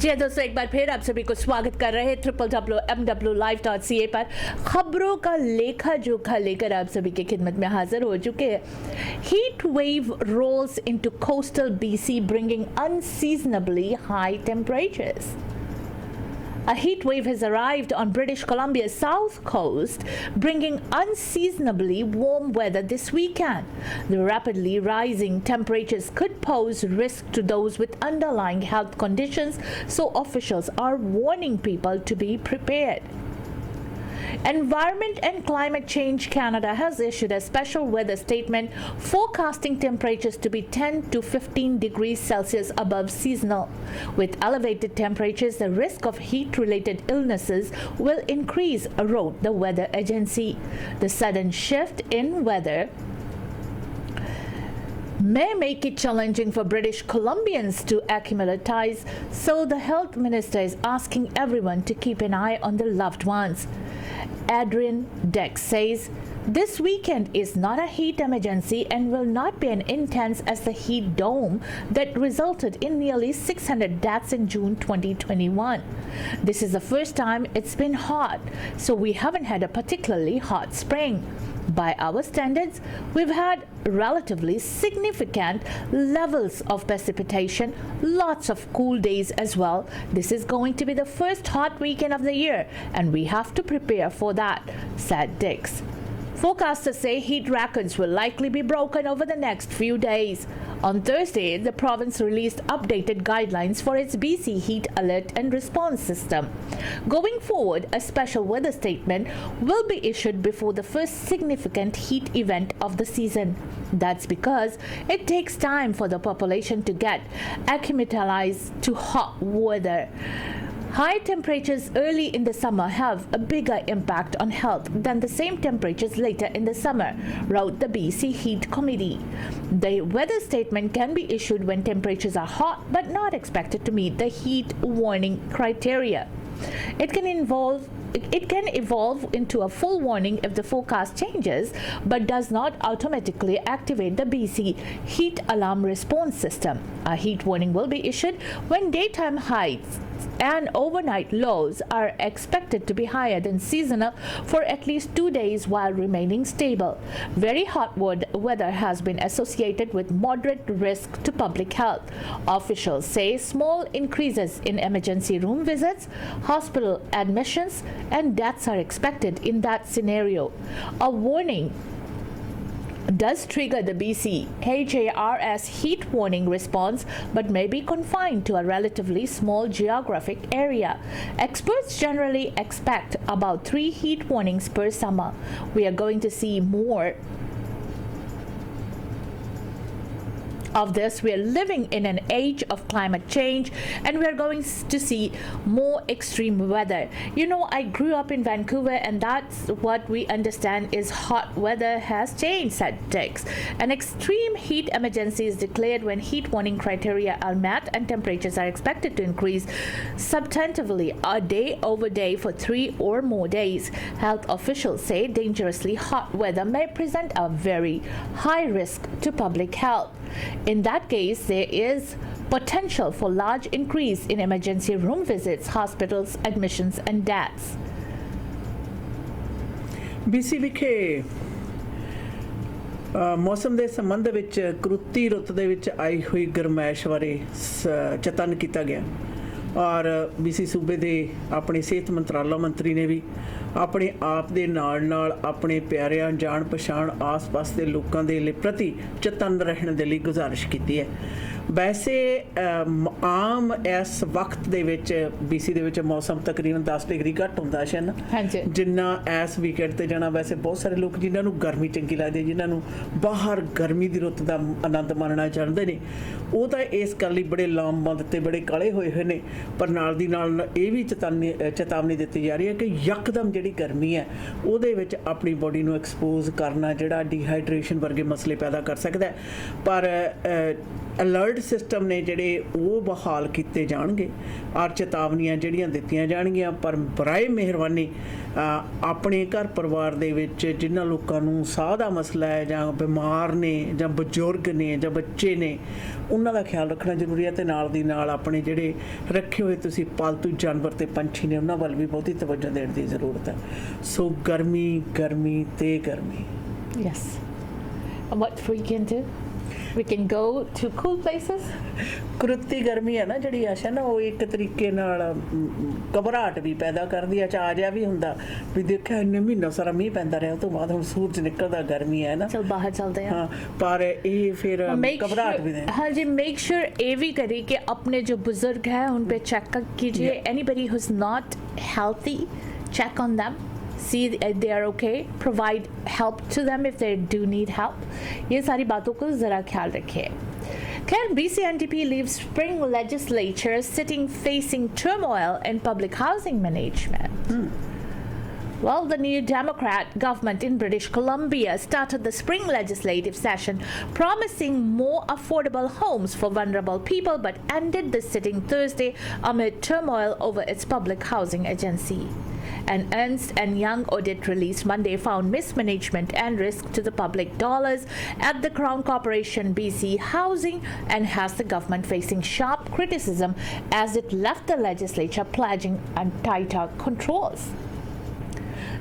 जी दोस्तों, एक बार फिर आप सभी को स्वागत कर रहे हैं www.mwlive.ca पर खबरों का लेखा जोखा लेकर आप सभी की खिदमत में हाजिर हो चुके हैं। Heat wave rolls into coastal BC bringing unseasonably high temperatures. A heat wave has arrived on British Columbia's south coast, bringing unseasonably warm weather this weekend. The rapidly rising temperatures could pose risk to those with underlying health conditions, so officials are warning people to be prepared. Environment and Climate Change Canada has issued a special weather statement forecasting temperatures to be 10 to 15 degrees Celsius above seasonal. With elevated temperatures, the risk of heat-related illnesses will increase, wrote the weather agency. The sudden shift in weather may make it challenging for British Columbians to acclimatize, so the health minister is asking everyone to keep an eye on their loved ones. Adrian Dex says this weekend is not a heat emergency and will not be as intense as the heat dome that resulted in nearly 600 deaths in June 2021. This is the first time it's been hot, so we haven't had a particularly hot spring. By our standards, we've had relatively significant levels of precipitation, lots of cool days as well. This is going to be the first hot weekend of the year, and we have to prepare for that, said Dix. Forecasters say heat records will likely be broken over the next few days. On Thursday, the province released updated guidelines for its BC heat alert and response system. Going forward, a special weather statement will be issued before the first significant heat event of the season. That's because it takes time for the population to get acclimatized to hot weather. High temperatures early in the summer have a bigger impact on health than the same temperatures later in the summer, wrote the BC Heat Committee. The weather statement can be issued when temperatures are hot but not expected to meet the heat warning criteria. It can evolve into a full warning if the forecast changes, but does not automatically activate the BC heat alarm response system. A heat warning will be issued when daytime highs and overnight lows are expected to be higher than seasonal for at least 2 days while remaining stable. Very hot weather has been associated with moderate risk to public health. Officials say small increases in emergency room visits, hospital admissions, and deaths are expected in that scenario. A warning does trigger the BC HARS heat warning response, but may be confined to a relatively small geographic area. Experts generally expect about 3 heat warnings per summer. We are going to see more of this. We are living in an age of climate change, and we are going to see more extreme weather. You know, I grew up in Vancouver, and that's what we understand is hot weather has changed, said Dix. An extreme heat emergency is declared when heat warning criteria are met and temperatures are expected to increase substantively a day over day for 3 or more days. Health officials say dangerously hot weather may present a very high risk to public health. In that case, there is potential for large increase in emergency room visits, hospitals, admissions, and deaths. BC ਵਿਖੇ ਮੌਸਮ ਦੇ ਸੰਬੰਧ ਵਿੱਚ ਕਰੂਤੀ ਰੁੱਤ ਦੇ ਵਿੱਚ ਆਈ ਹੋਈ ਗਰਮੈਸ਼ ਬਾਰੇ ਚੇਤਨ ਕੀਤਾ ਗਿਆ ਔਰ BC ਸੂਬੇ ਦੇ ਆਪਣੇ ਸਿਹਤ ਮੰਤਰਾਲਾ ਮੰਤਰੀ ਨੇ ਵੀ ਆਪਣੇ ਆਪ ਦੇ ਨਾਲ ਆਪਣੇ ਪਿਆਰਿਆਂ ਜਾਣ ਪਛਾਣ ਆਸ-ਪਾਸ ਦੇ ਲੋਕਾਂ ਦੇ ਲਈ ਪ੍ਰਤੀ ਚੇਤਨ ਰਹਿਣ ਦੇ ਲਈ ਗੁਜ਼ਾਰਿਸ਼ ਕੀਤੀ ਹੈ। ਵੈਸੇ ਆਮ ਇਸ ਵਕਤ ਦੇ ਵਿੱਚ BC ਦੇ ਵਿੱਚ ਮੌਸਮ ਤਕਰੀਬਨ 10 ਡਿਗਰੀ ਘੱਟ ਹੁੰਦਾ ਸ਼ਨ ਜਿੰਨਾ ਇਸ ਵੀਕਐਂਡ ਤੇ ਜਾਣਾ। ਵੈਸੇ ਬਹੁਤ ਸਾਰੇ ਲੋਕ ਜਿਨ੍ਹਾਂ ਨੂੰ ਗਰਮੀ ਚੰਗੀ ਲੱਗਦੀ, ਜਿਨ੍ਹਾਂ ਨੂੰ ਬਾਹਰ ਗਰਮੀ ਦੀ ਰੁੱਤ ਦਾ ਆਨੰਦ ਮਾਣਨਾ ਚਾਹੁੰਦੇ ਨੇ, ਉਹ ਤਾਂ ਇਸ ਗੱਲ ਲਈ ਬੜੇ ਲਾਮਬੰਦ ਤੇ ਬੜੇ ਕਾਲੇ ਹੋਏ ਨੇ। ਪਰ ਨਾਲ ਦੀ ਨਾਲ ਇਹ ਵੀ ਚੇਤਾਵਨੀ ਦਿੱਤੀ ਜਾ ਰਹੀ ਹੈ ਕਿ ਯਕਦਮ ਜਿਹੜੀ ਗਰਮੀ ਹੈ ਉਹਦੇ ਵਿੱਚ ਆਪਣੀ ਬੋਡੀ ਨੂੰ ਐਕਸਪੋਜ਼ ਕਰਨਾ ਜਿਹੜਾ ਡੀਹਾਈਡਰੇਸ਼ਨ ਵਰਗੇ ਮਸਲੇ ਪੈਦਾ ਕਰ ਸਕਦਾ। ਪਰ ਅਲਰਟ ਸਿਸਟਮ ਨੇ ਜਿਹੜੇ ਉਹ ਬਹਾਲ ਕੀਤੇ ਜਾਣਗੇ ਔਰ ਚੇਤਾਵਨੀਆਂ ਜਿਹੜੀਆਂ ਦਿੱਤੀਆਂ ਜਾਣਗੀਆਂ। ਪਰ ਬਰਾਏ ਮਿਹਰਬਾਨੀ ਆਪਣੇ ਘਰ ਪਰਿਵਾਰ ਦੇ ਵਿੱਚ ਜਿਨ੍ਹਾਂ ਲੋਕਾਂ ਨੂੰ ਸਾਹ ਦਾ ਮਸਲਾ ਹੈ ਜਾਂ ਬਿਮਾਰ ਨੇ ਜਾਂ ਬਜ਼ੁਰਗ ਨੇ ਜਾਂ ਬੱਚੇ ਨੇ ਉਹਨਾਂ ਦਾ ਖਿਆਲ ਰੱਖਣਾ ਜ਼ਰੂਰੀ ਹੈ। ਅਤੇ ਨਾਲ ਦੀ ਨਾਲ ਆਪਣੇ ਜਿਹੜੇ ਰੱਖੇ ਹੋਏ ਤੁਸੀਂ ਪਾਲਤੂ ਜਾਨਵਰ ਅਤੇ ਪੰਛੀ ਨੇ ਉਹਨਾਂ ਵੱਲ ਵੀ ਬਹੁਤੀ ਤਵੱਜੋ ਦੇਣ ਦੀ ਜ਼ਰੂਰਤ ਹੈ। ਸੋ ਗਰਮੀ ਗਰਮੀ ਤੇ ਗਰਮੀ। Yes. And what we can do? We can go to cool places. ਕੁਦਰਤੀ ਗਰਮੀ ਹੈ ਨਾ ਜਿਹੜੀ ਆਸ਼ਾ ਨਾ ਉਹ ਇੱਕ ਤਰੀਕੇ ਨਾਲ ਘਬਰਾਹਟ ਵੀ ਪੈਦਾ ਕਰਦੀ ਹੈ। ਚਾਅ ਜਿਹਾ ਵੀ ਹੁੰਦਾ ਵੀ ਦੇਖਿਆ ਇੰਨੇ ਮਹੀਨਾ ਸਾਰਾ ਮੀਂਹ ਪੈਂਦਾ ਰਿਹਾ, ਉਹ ਤੋਂ ਬਾਅਦ ਹੁਣ ਸੂਰਜ ਨਿਕਲਦਾ, ਗਰਮੀ ਹੈ ਨਾ, ਚਲ ਬਾਹਰ ਚਲਦੇ ਹਾਂ। ਪਰ ਇਹ ਫਿਰ ਘਬਰਾਹਟ ਵੀ हाँ जी, मेक श्योर ये भी करिए कि अपने जो बुजुर्ग हैं उन पे चेकअप कीजिए। Anybody who is not healthy, check on them, see they are okay, provide help to them if they do need help। ये सारी बातों को ज़रा ख्याल रखिए। खैर, BC NDP leaves spring legislature sitting facing turmoil in public housing management। Well, the new Democrat government in British Columbia started the spring legislative session promising more affordable homes for vulnerable people, but ended the sitting Thursday amid turmoil over its public housing agency. An Ernst & Young audit released Monday found mismanagement and risk to the public dollars at the Crown Corporation BC Housing and has the government facing sharp criticism as it left the legislature pledging on tighter controls.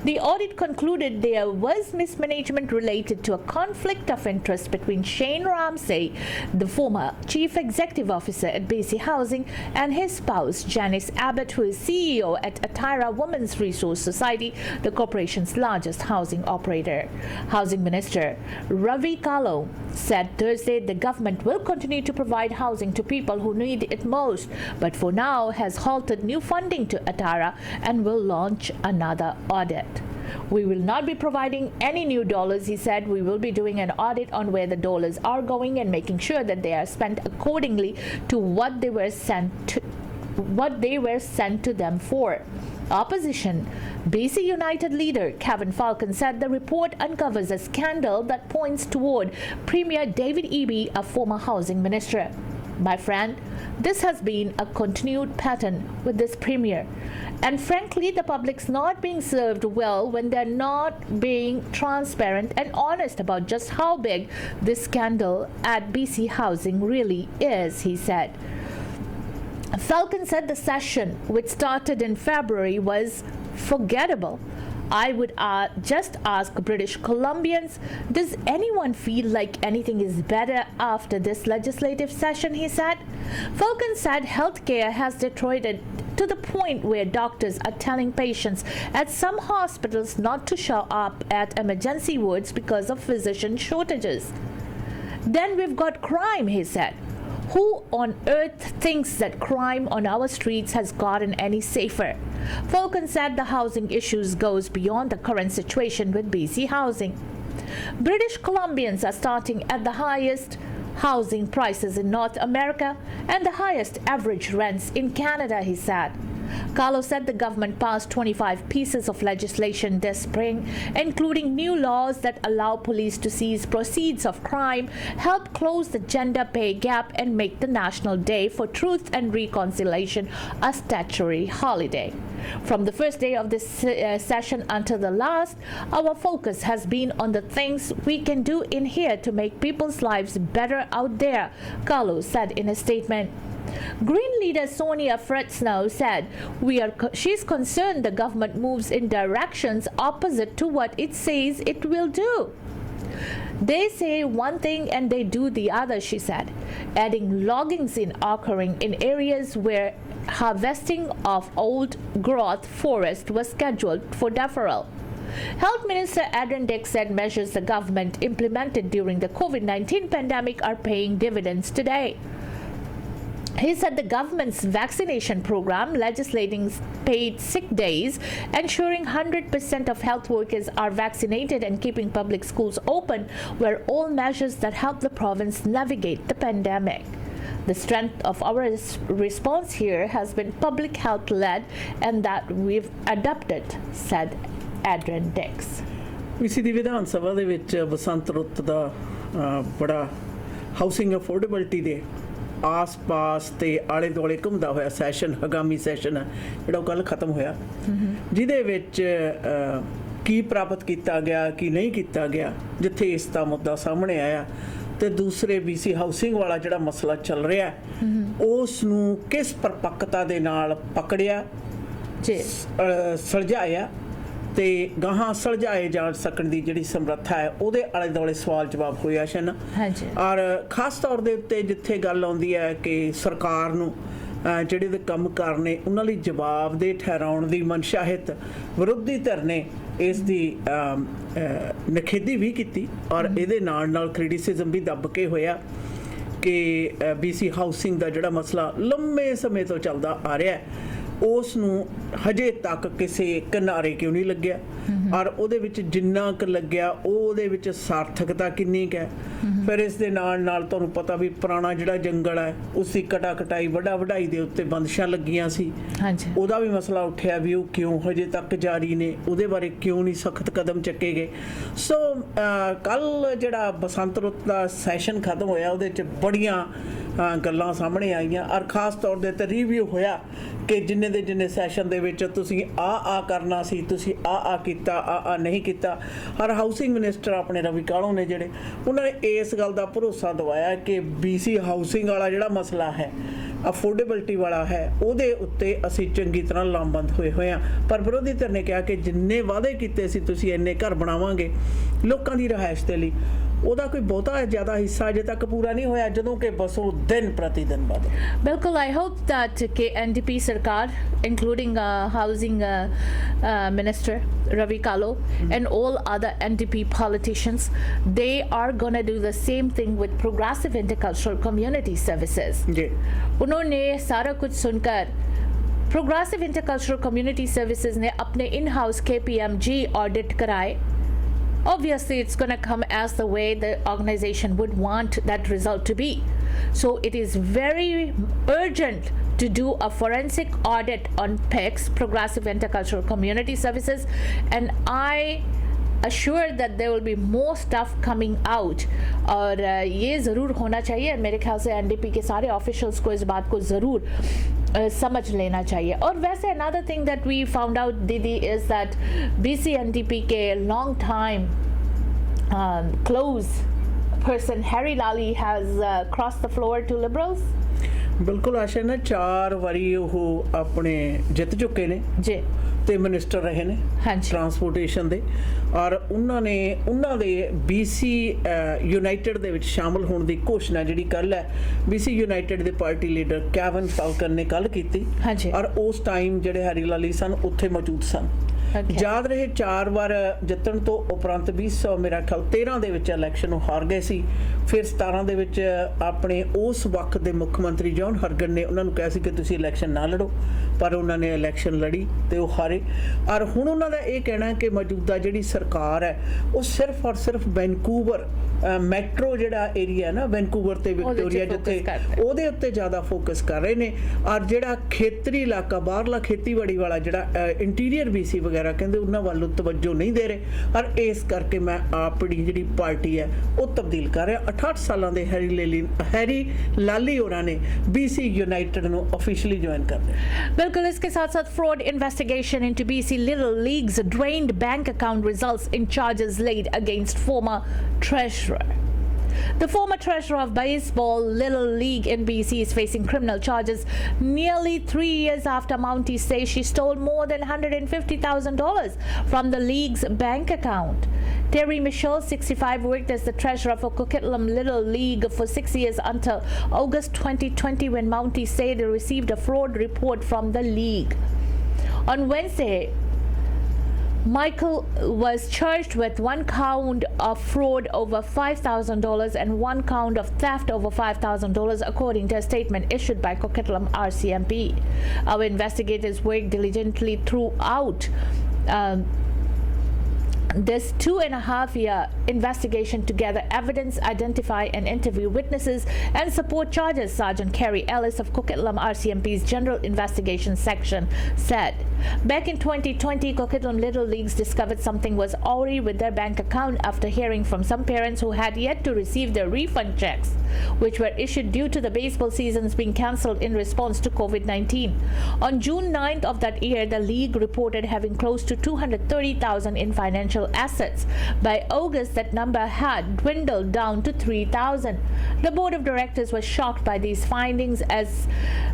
The audit concluded there was mismanagement related to a conflict of interest between Shane Ramsay, the former chief executive officer at BC Housing, and his spouse Janice Abbott, who is CEO at Atira Women's Resource Society, the corporation's largest housing operator. Housing Minister Ravi Kalo said Thursday the government will continue to provide housing to people who need it most, but for now has halted new funding to Atira and will launch another audit. We will not be providing any new dollars, he said. We will be doing an audit on where the dollars are going and making sure that they are spent accordingly to what they were sent to them for. Opposition BC United leader Kevin Falcon said the report uncovers a scandal that points toward Premier David Eby, a former housing minister. My friend, this has been a continued pattern with this premier. And frankly, the public's not being served well when they're not being transparent and honest about just how big this scandal at BC Housing really is, he said. Falcon said the session, which started in February, was forgettable. I would just ask British Columbians, does anyone feel like anything is better after this legislative session, he said. Falcon said healthcare has deteriorated to the point where doctors are telling patients at some hospitals not to show up at emergency wards because of physician shortages. Then we've got crime, he said. Who on earth thinks that crime on our streets has gotten any safer? Falcon said the housing issues goes beyond the current situation with BC Housing. British Columbians are starting at the highest housing prices in North America and the highest average rents in Canada, he said. Carlo said the government passed 25 pieces of legislation this spring, including new laws that allow police to seize proceeds of crime, help close the gender pay gap, and make the National Day for Truth and Reconciliation a statutory holiday. From the first day of this session until the last, our focus has been on the things we can do in here to make people's lives better out there, Carlo said in a statement. Green leader Sonia Fretznau said she's concerned the government moves in directions opposite to what it says it will do. They say one thing and they do the other, she said, adding loggings in occurring in areas where harvesting of old growth forest was scheduled for deferral. Health Minister Adrian Dix said measures the government implemented during the COVID-19 pandemic are paying dividends today. He said the government's vaccination program, legislating paid sick days, ensuring 100% of health workers are vaccinated and keeping public schools open were all measures that help the province navigate the pandemic. The strength of our response here has been public health led and that we've adopted, said Adrian Dix. BC ਦੀ ਵਿਧਾਨ ਸਭਾ ਦੇ ਵਿੱਚ ਬਸੰਤ ਰੁੱਤ ਦਾ ਬੜਾ housing affordability ਦੇ ਆਸ-ਪਾਸ ਤੇ ਆਲੇ ਦੁਆਲੇ ਘੁੰਮਦਾ ਹੋਇਆ ਸੈਸ਼ਨ, ਹੰਗਾਮੀ ਸੈਸ਼ਨ ਹੈ ਜਿਹੜਾ ਉਹ ਕੱਲ੍ਹ ਖਤਮ ਹੋਇਆ, ਜਿਹਦੇ ਵਿੱਚ ਕੀ ਪ੍ਰਾਪਤ ਕੀਤਾ ਗਿਆ, ਕੀ ਨਹੀਂ ਕੀਤਾ ਗਿਆ, ਜਿੱਥੇ ਇਸ ਦਾ ਮੁੱਦਾ ਸਾਹਮਣੇ ਆਇਆ, ਤੇ ਦੂਸਰੇ BC ਹਾਊਸਿੰਗ ਵਾਲਾ ਜਿਹੜਾ ਮਸਲਾ ਚੱਲ ਰਿਹਾ ਉਸ ਨੂੰ ਕਿਸ ਪਰਪੱਕਤਾ ਦੇ ਨਾਲ ਪਕੜਿਆ, ਸੁਲਝਾਇਆ ਤੇ ਗਾਹਾਂ ਸੁਲਝਾਏ ਜਾ ਸਕਣ ਦੀ ਜਿਹੜੀ ਸਮਰੱਥਾ ਹੈ ਉਹਦੇ ਆਲੇ ਦੁਆਲੇ ਸਵਾਲ ਜਵਾਬ ਹੋਇਆ ਸ਼ਨ। ਔਰ ਖਾਸ ਤੌਰ ਦੇ ਉੱਤੇ ਜਿੱਥੇ ਗੱਲ ਆਉਂਦੀ ਹੈ ਕਿ ਸਰਕਾਰ ਨੂੰ ਜਿਹੜੇ ਦੇ ਕੰਮ ਕਰਨੇ ਉਹਨਾਂ ਲਈ ਜਵਾਬਦੇਹ ਠਹਿਰਾਉਣ ਦੀ ਮਨਸ਼ਾਹਿਤ ਵਿਰੋਧੀ ਧਿਰ ਨੇ ਇਸ ਦੀ ਨਿਖੇਧੀ ਵੀ ਕੀਤੀ ਔਰ ਇਹਦੇ ਨਾਲ ਕ੍ਰਿਟਿਸਿਜ਼ਮ ਵੀ ਦੱਬ ਕੇ ਹੋਇਆ ਕਿ BC ਹਾਊਸਿੰਗ ਦਾ ਜਿਹੜਾ ਮਸਲਾ ਲੰਮੇ ਸਮੇਂ ਤੋਂ ਚੱਲਦਾ ਆ ਰਿਹਾ ਉਸ ਨੂੰ ਹਜੇ ਤੱਕ ਕਿਸੇ ਕਿਨਾਰੇ ਕਿਉਂ ਨਹੀਂ ਲੱਗਿਆ ਔਰ ਉਹਦੇ ਵਿੱਚ ਜਿੰਨਾ ਕੁ ਲੱਗਿਆ ਉਹਦੇ ਵਿੱਚ ਸਾਰਥਕਤਾ ਕਿੰਨੀ ਕੁ ਹੈ। ਫਿਰ ਇਸ ਦੇ ਨਾਲ ਤੁਹਾਨੂੰ ਪਤਾ ਵੀ ਪੁਰਾਣਾ ਜਿਹੜਾ ਜੰਗਲ ਹੈ ਉਸ ਦੀ ਕਟਾਈ ਵਢਾਈ ਦੇ ਉੱਤੇ ਬੰਦਸ਼ਾਂ ਲੱਗੀਆਂ ਸੀ, ਉਹਦਾ ਵੀ ਮਸਲਾ ਉੱਠਿਆ ਵੀ ਉਹ ਕਿਉਂ ਹਜੇ ਤੱਕ ਜਾਰੀ ਨੇ, ਉਹਦੇ ਬਾਰੇ ਕਿਉਂ ਨਹੀਂ ਸਖਤ ਕਦਮ ਚੱਕੇ ਗਏ। ਸੋ ਕੱਲ ਜਿਹੜਾ ਬਸੰਤ ਰੁੱਤ ਦਾ ਸੈਸ਼ਨ ਖਤਮ ਹੋਇਆ ਉਹਦੇ 'ਚ ਬੜੀਆਂ ਗੱਲਾਂ ਸਾਹਮਣੇ ਆਈਆਂ ਔਰ ਖਾਸ ਤੌਰ ਦੇ ਉੱਤੇ ਰਿਵਿਊ ਹੋਇਆ ਕਿ ਜਿੰਨੇ ਸੈਸ਼ਨ ਦੇ ਵਿੱਚ ਤੁਸੀਂ ਆ ਕਰਨਾ ਸੀ, ਤੁਸੀਂ ਆ ਕੀਤਾ, ਆ ਨਹੀਂ ਕੀਤਾ। ਹਰ ਹਾਊਸਿੰਗ ਮਿਨਿਸਟਰ ਆਪਣੇ ਰਵੀ ਕਾਲੋਂ ਨੇ ਜਿਹੜੇ ਉਹਨਾਂ ਨੇ ਇਸ ਗੱਲ ਦਾ ਭਰੋਸਾ ਦਵਾਇਆ ਕਿ BC ਹਾਊਸਿੰਗ ਵਾਲਾ ਜਿਹੜਾ ਮਸਲਾ ਹੈ, ਅਫੋਰਡੇਬਿਲਟੀ ਵਾਲਾ ਹੈ, ਉਹਦੇ ਉੱਤੇ ਅਸੀਂ ਚੰਗੀ ਤਰ੍ਹਾਂ ਲਾਮਬੰਦ ਹੋਏ ਹਾਂ। ਪਰ ਵਿਰੋਧੀ ਧਿਰ ਨੇ ਕਿਹਾ ਕਿ ਜਿੰਨੇ ਵਾਅਦੇ ਕੀਤੇ ਸੀ ਤੁਸੀਂ ਇੰਨੇ ਘਰ ਬਣਾਵਾਂਗੇ ਲੋਕਾਂ ਦੀ ਰਿਹਾਇਸ਼ ਦੇ ਲਈ, ਉਹਦਾ ਕੋਈ ਬਹੁਤਾ ਜ਼ਿਆਦਾ ਹਿੱਸਾ ਅਜੇ ਤੱਕ ਪੂਰਾ ਨਹੀਂ ਹੋਇਆ ਜਦੋਂ ਕਿ ਬਸ ਉਹ ਦਿਨ ਪ੍ਰਤੀ ਦਿਨ ਵੱਧ। ਬਿਲਕੁਲ, ਆਈ ਹੋਪ that ਕਿ NDP ਸਰਕਾਰ including housing minister Ravi Kalo and all other NDP politicians, they are gonna do the same thing with progressive intercultural community services. उन्होंने सारा कुछ सुनकर progressive intercultural community services ने अपने in-house KPMG audit कराए। Obviously it's going to come as the way the organization would want that result to be. So it is very urgent to do a forensic audit on PICS, Progressive Intercultural Community Services, and I assured that there will be more stuff coming out और ये ज़रूर होना चाहिए। मेरे ख्याल से NDP के सारे ऑफिशियल्स को इस बात को ज़रूर समझ लेना चाहिए। और वैसे another thing that we found out दीदी is that BC NDP के long time close person Harry Lally has crossed the floor to Liberals। ਬਿਲਕੁਲ ਆਸ਼ਾ ਨਾ 4 ਵਾਰੀ ਉਹ ਆਪਣੇ ਜਿੱਤ ਚੁੱਕੇ ਨੇ ਜੀ ਤੇ ਮਿਨਿਸਟਰ ਰਹੇ ਨੇ ਟਰਾਂਸਪੋਰਟੇਸ਼ਨ ਦੇ ਔਰ ਉਹਨਾਂ ਦੇ BC ਯੂਨਾਈਟਿਡ ਦੇ ਵਿੱਚ ਸ਼ਾਮਲ ਹੋਣ ਦੀ ਘੋਸ਼ਣਾ ਜਿਹੜੀ ਕੱਲ ਹੈ BC ਯੂਨਾਈਟਿਡ ਦੇ ਪਾਰਟੀ ਲੀਡਰ ਕੈਵਨ ਫਾਲਕਨ ਨੇ ਕੱਲ ਕੀਤੀ ਔਰ ਉਸ ਟਾਈਮ ਜਿਹੜੇ ਹੈਰੀ ਲਾਲੀ ਸਨ ਉੱਥੇ ਮੌਜੂਦ ਸਨ। ਯਾਦ ਰਹੇ 4 ਵਾਰ ਜਿੱਤਣ ਤੋਂ ਉਪਰੰਤ 20 ਮੇਰਾ ਖਿਆਲ 13 ਦੇ ਵਿੱਚ ਇਲੈਕਸ਼ਨ ਉਹ ਹਾਰ ਗਏ ਸੀ। ਫਿਰ 17 ਦੇ ਵਿੱਚ ਆਪਣੇ ਉਸ ਵਕਤ ਦੇ ਮੁੱਖ ਮੰਤਰੀ ਜੌਨ ਹਰਗਨ ਨੇ ਉਹਨਾਂ ਨੂੰ ਕਿਹਾ ਸੀ ਕਿ ਤੁਸੀਂ ਇਲੈਕਸ਼ਨ ਨਾ ਲੜੋ, ਪਰ ਉਹਨਾਂ ਨੇ ਇਲੈਕਸ਼ਨ ਲੜੀ ਤੇ ਉਹ ਹਾਰੇ। ਔਰ ਹੁਣ ਉਹਨਾਂ ਦਾ ਇਹ ਕਹਿਣਾ ਕਿ ਮੌਜੂਦਾ ਜਿਹੜੀ ਸਰਕਾਰ ਹੈ ਉਹ ਸਿਰਫ ਔਰ ਸਿਰਫ ਵੈਨਕੂਵਰ ਮੈਟਰੋ ਜਿਹੜਾ ਏਰੀਆ ਨਾ ਵੈਨਕੂਵਰ ਤੇ ਵਿਕਟੋਰੀਆ ਜਿੱਥੇ ਉਹਦੇ ਉੱਤੇ ਜ਼ਿਆਦਾ ਫੋਕਸ ਕਰ ਰਹੇ ਨੇ ਔਰ ਜਿਹੜਾ ਖੇਤਰੀ ਇਲਾਕਾ ਬਾਹਰਲਾ ਖੇਤੀਬਾੜੀ ਵਾਲਾ ਜਿਹੜਾ ਇੰਟੀਰੀਅਰ BC ਵਗੈਰਾ ਕਹਿੰਦੇ ਉਹਨਾਂ ਵੱਲ ਤਵੱਜੋ ਨਹੀਂ ਦੇ ਰਹੇ ਔਰ ਇਸ ਕਰਕੇ ਮੈਂ ਆਪਣੀ ਜਿਹੜੀ ਪਾਰਟੀ ਹੈ ਉਹ ਤਬਦੀਲ ਕਰ ਰਿਹਾ। 68 ਸਾਲਾਂ ਦੇ हैरी लाली होना ने BC यूनाइटेड ਨੂੰ ऑफिशियली ज्वाइन कर दिया। बिल्कुल, इसके साथ साथ fraud investigation into BC Little League's drained bank account results in charges laid against former treasurer. The former treasurer of baseball Little League in BC is facing criminal charges nearly 3 years after Mountie says she stole more than $150,000 from the league's bank account. Terry Michelle, 65, worked as the treasurer for Coquitlam Little League for 6 years until August 2020 when Mountie said they received a fraud report from the league. On Wednesday, Michael was charged with 1 count of fraud over $5,000 and 1 count of theft over $5,000, according to a statement issued by Coquitlam RCMP. Our investigators worked diligently throughout this 2.5-year investigation to gather evidence, identify and interview witnesses, and support charges, Sergeant Kerry Ellis of Coquitlam RCMP's General Investigation Section said. Back in 2020, Coquitlam Little Leagues discovered something was awry with their bank account after hearing from some parents who had yet to receive their refund checks, which were issued due to the baseball seasons being cancelled in response to COVID-19. On June 9th of that year, the league reported having close to $230,000 in financial assets. By August, that number had dwindled down to $3,000. The board of directors was shocked by these findings. As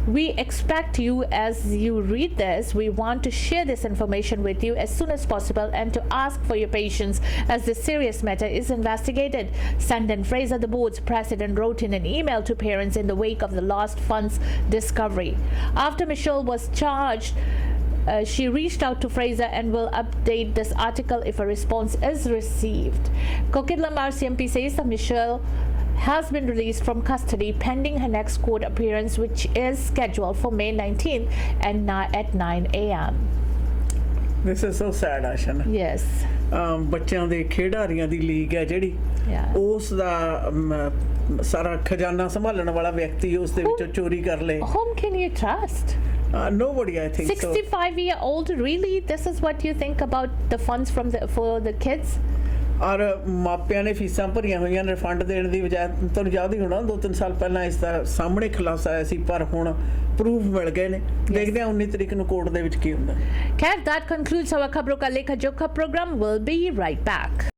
we expect you, as you read this, we want to share this information with you as soon as possible and to ask for your patience as this serious matter is investigated. Sandon Fraser, the board's president, wrote in an email to parents in the wake of the lost funds discovery. After Michelle was charged, she reached out to Fraser and will update this article if a response is received. Coquitlam RCMP says that Michelle has been released from custody pending her next court appearance, which is scheduled for May 19th and at 9 a.m. This is so sad, Ashan. Yes. ਬੱਚਿਆਂ ਦੇ ਖਿਡਾਰੀਆਂ ਦੀ league ਹੈ ਜਿਹੜੀ ਉਸ ਦਾ ਸਾਰਾ ਖਜ਼ਾਨਾ ਸੰਭਾਲਣ ਵਾਲਾ ਵਿਅਕਤੀ ਉਸ ਦੇ ਵਿੱਚੋਂ ਚੋਰੀ ਕਰ ਲਏ. Whom can you trust? Nobody, I think. 65-year-old, really? This is what you think about the funds for the kids? ਔਰ ਮਾਪਿਆਂ ਨੇ ਫੀਸਾਂ ਭਰੀਆਂ ਹੋਈਆਂ ਨੇ ਰਿਫੰਡ ਦੇਣ ਦੀ ਬਜਾਏ. ਤੁਹਾਨੂੰ ਯਾਦ ਹੀ ਹੋਣਾ 2-3 ਸਾਲ ਪਹਿਲਾਂ ਇਸ ਦਾ ਸਾਹਮਣੇ ਖੁਲਾਸਾ ਆਇਆ ਸੀ, ਪਰ ਹੁਣ ਪ੍ਰੂਫ ਮਿਲ ਗਏ ਨੇ. ਦੇਖਦੇ ਹਾਂ 19 ਤਰੀਕ ਨੂੰ ਕੋਰਟ ਦੇ ਵਿੱਚ ਕੀ ਹੁੰਦਾ. Kev, that concludes our Khabraan Da Lekha program. We'll be right back.